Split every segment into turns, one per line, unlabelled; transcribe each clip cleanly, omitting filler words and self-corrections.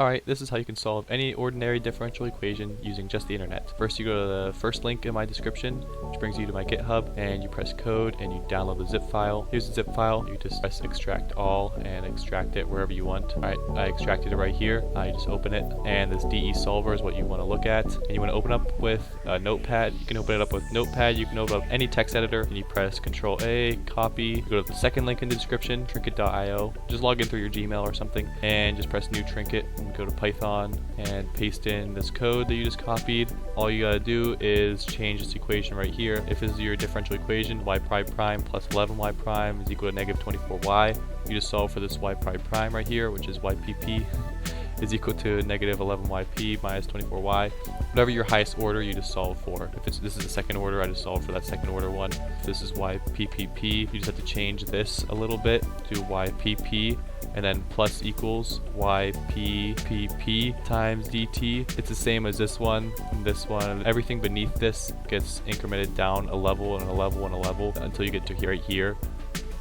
Alright, this is how you can solve any ordinary differential equation using just the internet. First, you go to the first link in my description, which brings you to my GitHub, and you press code and you download the zip file. Here's the zip file. You just press extract all and extract it wherever you want. Alright, I extracted it right here. You just open it, and this DE solver is what you want to look at. And you want to open up with Notepad. You can open it up with Notepad, you can open up any text editor, and you press Control A, copy, you go to the second link in the description, trinket.io. Just log in through your Gmail or something, and just press new trinket. Go to Python and paste in this code that you just copied. All you gotta do is change this equation right here. If this is your differential equation, y prime plus 11y prime is equal to negative 24y. You just solve for this y prime right here, which is ypp is equal to negative 11yp minus 24y. Whatever your highest order, you just solve for. If this is the second order, I just solve for that second order one. If this is yppp, you just have to change this a little bit to ypp, and then plus equals yppp times dt. It's the same as this one, Everything beneath this gets incremented down a level and a level and a level until you get to right here.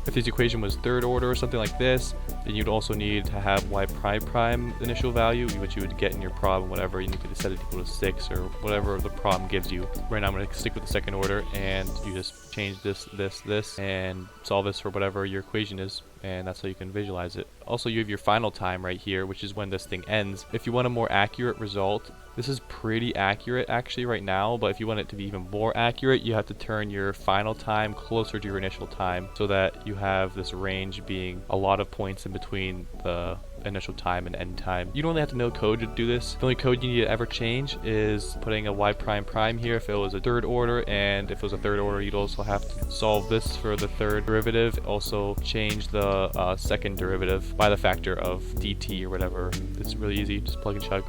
If this equation was third order or something like this, then you'd also need to have y prime initial value, which you would get in your problem, whatever. You need to set it equal to 6 or whatever the problem gives you. Right now I'm going to stick with the second order, and you just change this, and solve this for whatever your equation is, and that's how you can visualize it. Also, you have your final time right here, which is when this thing ends. If you want a more accurate result, this is pretty accurate actually right now, but if you want it to be even more accurate, you have to turn your final time closer to your initial time so that you have this range being a lot of points in between the initial time and end time. You don't really have to know code to do this. The only code you need to ever change is putting a y prime here if it was a third order, and if it was a third order, you'd also have to solve this for the third derivative. Also change the second derivative by the factor of dt or whatever. It's really easy, just plug and chug.